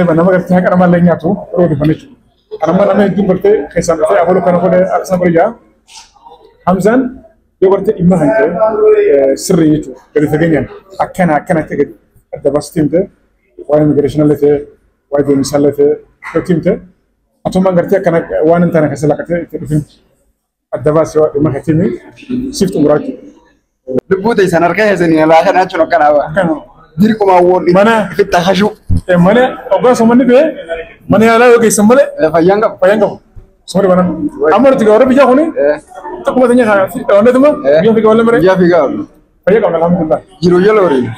أنا ما قلت هيك أنا ما لين ياتو رودي بنيتو أنا ما أنا يجيب برتة خيسان برتة أقوله كنا كده أقسم بريجا همزان يبرتة إما هنك سريتو كده تجينيان أكنا تجد الدراسة تيمته واي ميجريشن اللي ته واي بمثال اللي ته تيمته أتوما قلت كنا وان أنت أنا كسلا كده تفهم الدراسة إما هتيمي سيفت مراجع لبودي سنركه زني لا كان أشنو كان هو ديركم أول mana في التخشوا mana oga somani be mana yala oge somale فيانغ somani bana amor tiga ora bija khoni to kuma tanya ha onda tuma biya figa wala mere يا فيغا faya ka alhamdulillah جيرو يلوري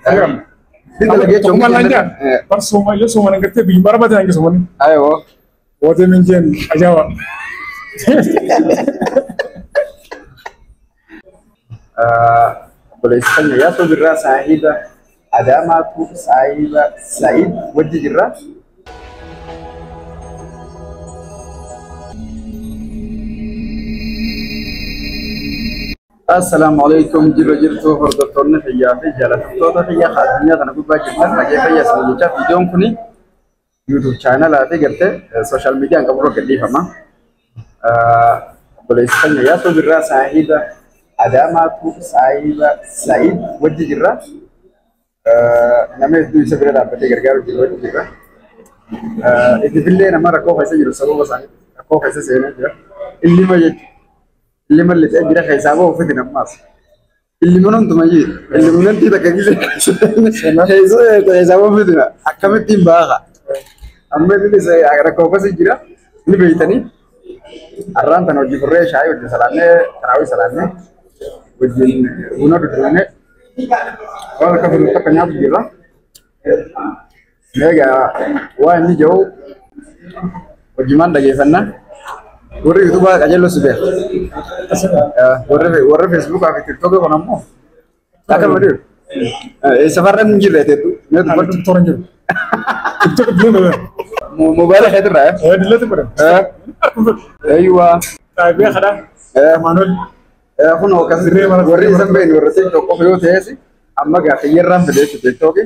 faya انت لقيت kuma lanja par soma yo soma ngarte bi bara bata ngi somani ايوه wote min jen ajawa boleh Spanya ya so birra sahiba adama ku sahiba Said wajji jirra السلام عليكم جرجرتو فردتون حيا في جلال تودا حيا خادميا انا ببا جدا لقي فيا سميتا فيديو كوني يوتيوب channel ate gerte social media ang kaburo gedi fama boleh Spanya ya so birra sahiba adama ku sahiba Said wajji jirra namni du isa bira dabbate gargaaru jiru jirra itti bille nama rakkoo keessa jiru sababa isaanii rakkoo keessa seenee jira illima jechuudha illima illee jira keessaa bahu fiti nammaas illima hunduma jira illima nanti takka gisee keessaa bahu fitina akkamittiin baaha amma inni rakkoo keessa jira ni beeytanii arraan tan hojii furree shaayii hojii salaannee taraawii salaannee wajjin buna dudduunee waan akka firu takka nyaatu jirra. Egaa waan inni jiru hojiimaan dhageeffannaa warri yuutuubaa qajeeloo si beeku. Warri feesbuukaa fi tiktookaa kun ammoo akka malee safarran hin jirre teetu. tiktok hin jiru tiktok dileema Mobaayila keetirraa dileeti bada eeywa biya khada manuel kun akkasii warri isan beeknu warra tiktok qofa yoo ta'es amma gaafayyarraan fideessu tiktooki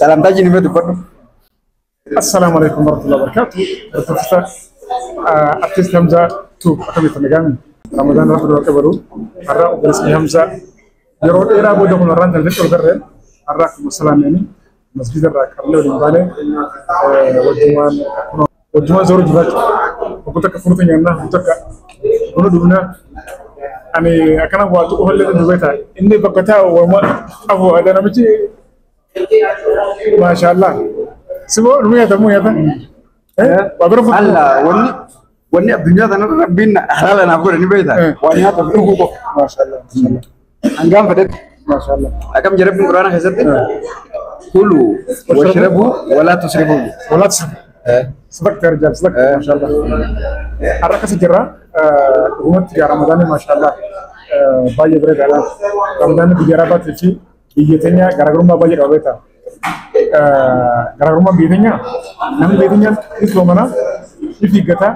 salamtaa jini beetu godhu. السلام عليكم ورحمة الله وبركاته. بتفتح أرتيست همزة توب أكمل تنجامين رمضان رفض وكبروا الرأي برسمي همزة يرون إيرا بودا من الران تلفت البرد الرأي مسلماني مسجد الرأي كارلو ديمبالي وجمان زور جبات وكتك فرطين ينا وكتك ونودونا أني أكنا بواتو أهل دبيتا إني بقتا وما أبو هذا نمشي ما شاء الله سبوا رمية تمو يا تا وابرو Allah wanni addunyaa tanarra rabbiin halaala naaf godhe ni beektaa waan nyaata dhuguu qofa ما شاء الله ما شاء الله hangaan fedhetti ما شاء الله akkam jarabbiin quraana keessatti kulu washrabu walaa tusrifu ولا تصدق صدقت يا رجال صدقت ما شاء الله حركة سجرة قومت يا رمضان ما شاء الله باي بريد على رمضان بجرابات في بيجتنيا غرغرم باي رابطة غرغرم بيجتنيا نم بيجتنيا إسلام منا في قطع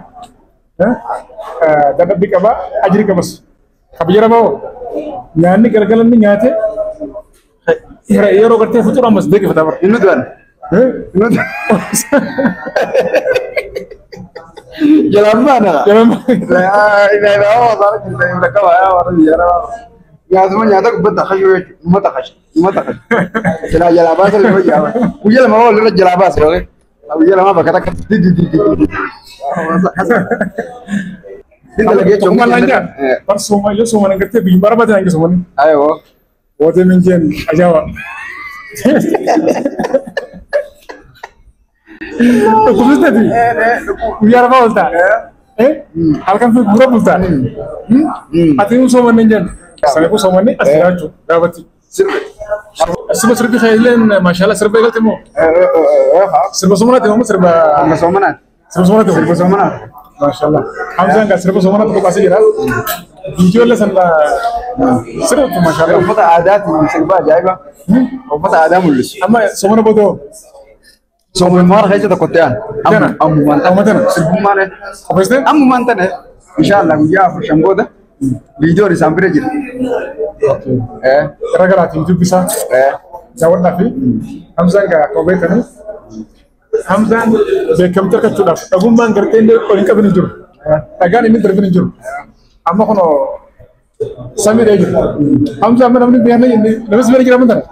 ده بيكابا أجري كبس كبيرة باو يعني غرغرم نياته يرو करते futur amas देख फटाफट innu tuan jalan mana jalan ini oh tarik kita yang mereka ya orang biara ya semua nyata betul khasyu mata khasyu jalan jalan apa sih lo jalan ujal mau lo jalan apa sih oke ujal mau berkata di Kita lagi cuma lanja par soma yo soma ngarte bi bara bata ngi somani ayo wote min jen ajawa Terus tadi, biar apa ulta? Halkan fi gura ulta. Ati un soma ninjan. Saya ku soma ni asiraju, dawati. Sirba sirbi khailen, mashallah sirba egal temo. Sirba somana temo, sirba somana. Sirba somana temo, Sirba somana. Mashallah. Hamza enggak sirba somana temo kasih kira. Video lah sana. Sirba tu mashallah. Ufata adat sirba jaiba. Ufata adat mulus. Amma somana bodo. Somai mar kaya tu kotean. Amu mantan. Sirbu mana? Apa itu? Amu mantan ya. Insyaallah dia aku shamboda. Video di samping aja. Gara-gara YouTube bisa. جاورنا في حمزة كوبيتنا حمزة بكم تكتشف أقول ما نقدرين أولين كبر نجور أجاني من درب نجور أما كنا سامي رجل حمزة من أمني بيانا نبص بيرجع من ده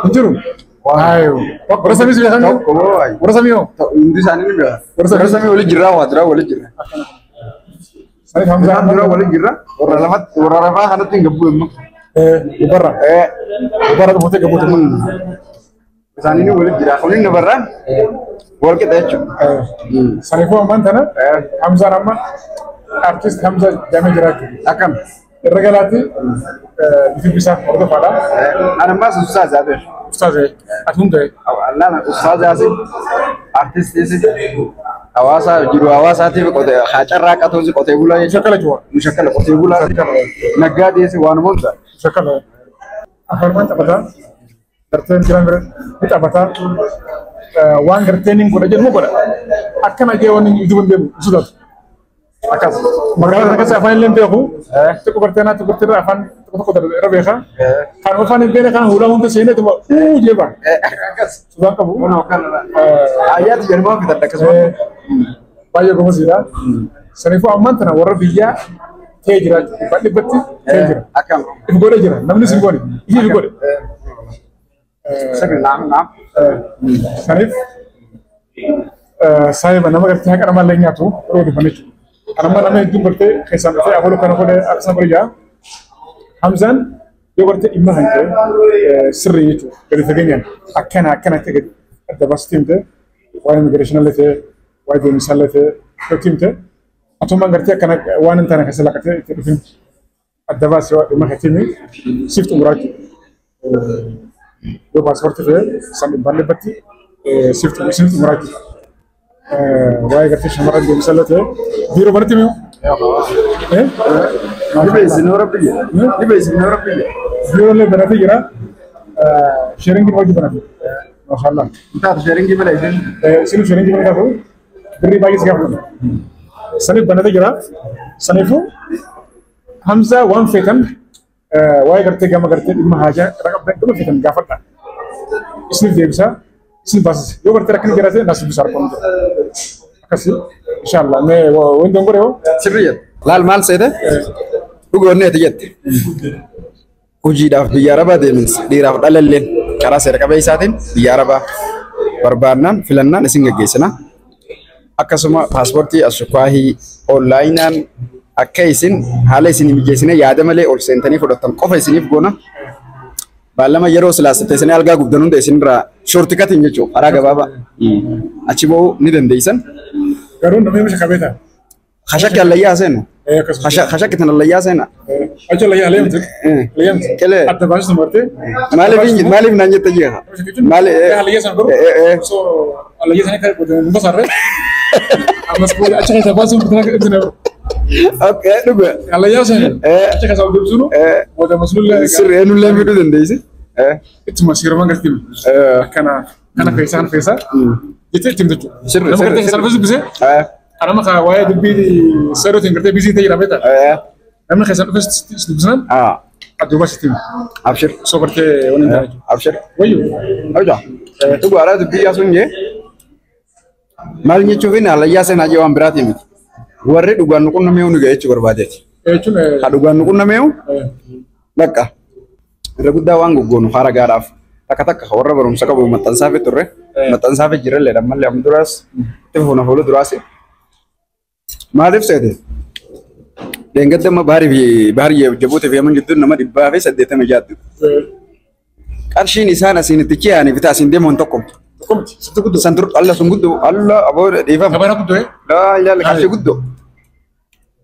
نجور وايو ورا سامي سبيل خانو ورا ساميو Indi sana ni biar. Rasa oleh jira wadra oleh jira. سامي حمزة Jira oleh jira. Orang rafa kana tinggal buat. وبرا وبرا كبوتة كبوتة Sana ni oleh jira. Kau ni nabarra. Boleh kita aja. سامي فو أمان تنا حمزة رما artist حمزة جامع جراك Akan. الرجالاتي في بيسا أرض فادا Anak mas susah sahaja. أستاذ أتهم ده Allah susah sahaja. Artis ini. Awasa jiru awasa tu kota hajar rakyat tu kota bulan. شكله جوا Musyakal kota bulan. Negara dia si wan monta. شكله أفرمان تبتا ترتين كلام kita bata وان retaining كنا جن مو كنا أكن أجي وان يجيبون دم sudah akas makanya mereka saya file lem aku cukup bertena cukup tidak afan cukup kuda rabeha kan afan ini kan hula untuk sini tu je bang Akas. sudah kamu Mana kan ayat jadi mau kita tak kesuat. bayo kamu sila senifu aman tanah warna biya kejira balik beti kejira Akan. ibu gede jira namanya sih gede ini ibu gede Sering nam. Sanif saya mana magar tiap kan amal lainnya tu perlu dipanik. Anak mana itu berarti kesan itu awal kan aku ada aksan kerja. Hamzan dia berarti imah itu seri itu dari segenyan. Akan itu ada bas tim itu, wah immigration itu, wah itu misalnya itu tim itu. Atau mengerti akan wan antara kesalahan itu tim. Ada bas imah itu ni shift umrah. Yo pasport itu sambil balik beti shift umrah. Wah kerja samaran di misalnya itu biro berarti mio. Ini besi orang pilih. Ini besi orang pilih. Biro le berarti kira sharing kita wajib berarti. Masalah. Entah sharing gimana ini? Sini sharing kita tu beri bagi siapa? Sanif berarti kira Sanifu Hamza one fetan. Wah kerja gama kerja imah aja. Rakam dan tu fetan gafat tak. Isni dia bisa. Isni basis. Yo berarti rakan kira saya nasib besar pun. Kasih. Insyaallah. Me wendong koreo. Serius. Lal mal saya tu gurne tijet. Uji dah biara ba demin. Diraf dalallen. Kara saya kabai satin biara ba. Barbanan filannan isinga gesena. Akkasuma pasporti asukwahi onlinean akka isin haala isin mijeessine yaada malee ol seentanii fudhattan qofa isiniif goona. Baallama yeroo silaasatti isin algaa gubdan hunda isinirraa shoorti katiin jechuudha. Karaa gabaabaa. Achi ba'uu ni dandeessan. Garuu namni misha qabeeta. Hashakki allayyaa seenu. Hashakki tan allayyaa seena. Achi allayyaa leemte. Leemte. Kele. Adda baasisa marte. Maaliif naan jette jeeha. Allayyaa sana garuu. So allayyaa sana kan godhan basarre. Amas boole achi keessa baasuun bitana. Okay, dhugaa. Allayyaa sana. Achi keessa deebisunu. Wada masluulle. Sirree nullee midhuu dandeessi. Ittuma siiraman gartiin. Kana feesa. Jettee ittiin jechuudha. Sirri. Nama gartee keessa lafas dubbisee. Anama kaa waa'ee dubbii seerootiin gartee bizii ta'e jedhamee ta'a. Namni keessa dhufes dubbisan. Adduma sittiin. Abshir. So gartee waliin ta'a jechuudha. Abshir. Wayyo. Oja. Dhugaa alaa dubbii yaasuun jee. Maal jechuufin allayyaa seenaa jee waan biraatii miti. Warri dhugaan nuqun namee hundi ga'eechuu barbaadeeti. Jechuun. Ha dhugaan nuqun namee bakka. Irra guddaa waan goggoonu haara gaadhaaf. Takka warra barumsa qabu maxxansaa fi turre. Maxxansaa fi jirallee dhammallee amma duraas itti fuuna fuula duraasi. Maaliif seete? Deengadda amma baarii jabuutii fi aman gidduun nama 180 jaattu. Qarshiin isaan asiin itti kiyaanii bitaa asiin deemuun tokko. Tokkomti. Sitti guddoo. Santur alla sun guddoo alla aboo dhiifama. Gabara guddoo. Laa ilaala qarshii guddoo.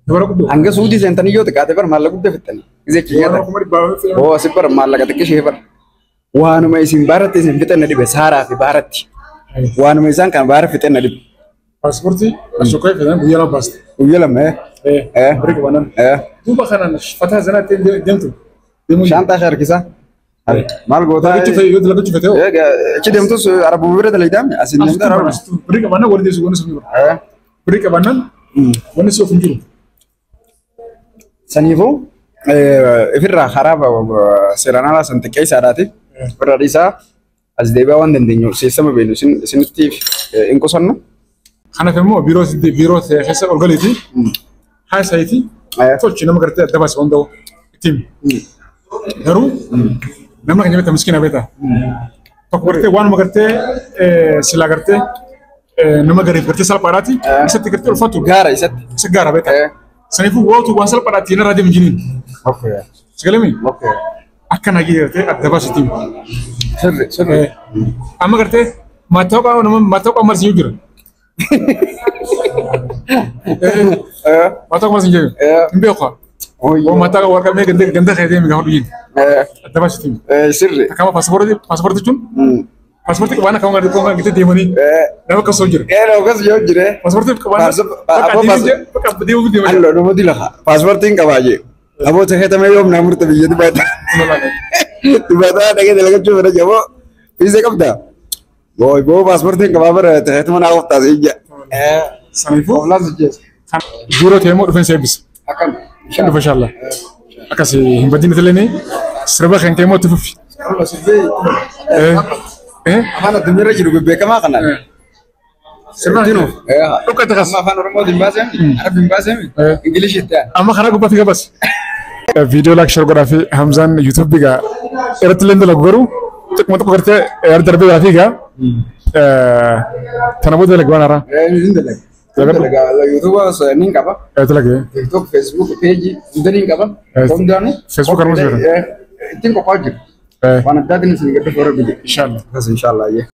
Gabara guddoo. Hanga suudii seentanii yoo xiqqaate bar maallaqa guddaa fittanii. Gisee kiyyaata. Oo asi bar maallaqa xiqqishee bar. Waanuma isin baaratti isin fixanna dhibe saaraa fi baaratti. Waanuma isaan kan baara fixanna dhibe. Paaspoortii ashokkoo fidan guyyaa lama baasti. Guyyaa lama Bari qabanan. Duuba kanaan fataa zanaatti deemtu. Shaantaa harkisaa. Maal gootaa? Lagichi fete. Achi deemtus arabuu bira dalaydaan asin deemta arabu. Bari qabanan waliin deessu goone sun jira. Bari qabanan wanni si of hin jiru. Saniifuu ifirraa karaa seeraan alaa san xiqqee isaadhaati. Warra isaa as deebi'aa waan dandeenyu seessama beenu isinittiif hin qusannu. Kanaaf immoo biiroo keessa ol galiiti. Haa isaati tolchi nama gartee adda baasee hunda'u ittiin. Garuu nama kan jabata miskiina beektaa. Tokko gartee waanuma gartee silaa gartee nama gariif gartee salphaadhaati. Isatti gartee ulfaatu. Gaara isatti. Isa gaara beektaa. Saniifuu wootu waan salphaadhaati narraa deemu jiniin. Sagalee akka nagee gartee adda baasee ittiin. Sirri. Amma gartee mattaaqa marsinyuu jira. Mattaaqa marsinyuu jira. Hin beeku. Mattaaqa warqamee ganda fayyadamee gaafa dhuyyin. Adda baasee ittiin. Sirri. Akkama paaspoortii jechuun paaspoortii qabaan akkama gita deemanii nama akkasoo jira. Nama akkas yoo jire. Paaspoortii qabaan bakka deemuu deemaa jira. Allo namatti lafa. Paaspoortiin qabaa jee. Namoota heetamee yoom naa murte biyya dibata. Dibata dhagee dalagachuu fedha jaboo fiisee qabdaa. Boo paaspoortiin qabaa bara heetuma naa qoftaas ija. Saniifuu Oflaas jees. biiroo ta'ee immoo dhufeensa eebbisa. Akkam. Shan dhufa inshallah. Akkas hin badin illee sirba kan ka'e immoo itti fufi. Afaan addunyaarra jiru beekamaa kanaan. Sirba Tino. dhukkate kas. Afaan Oromoo dimbaasemi. Arab dimbaasemi. Ingiliishitti. Amma karaa gubbaatti gabas. Viidiyoo laakshar godhaa fi Hamzaan yuutuubii gaa irratti illee dalagu garuu xiqquma tokko gartee yaada darbee gaa fi gaa tana booda dalagu waan haaraa. Hin dalaga. Yuutuuba nin qaba. Dalagee. TikTok, Facebook page hunda nin qaba. Hundaanu. Facebook harmus jira. Ittiin qophaa'aa jiru. Waan addaatiin isin gadda toora biyya. Inshallah. Inshaallah.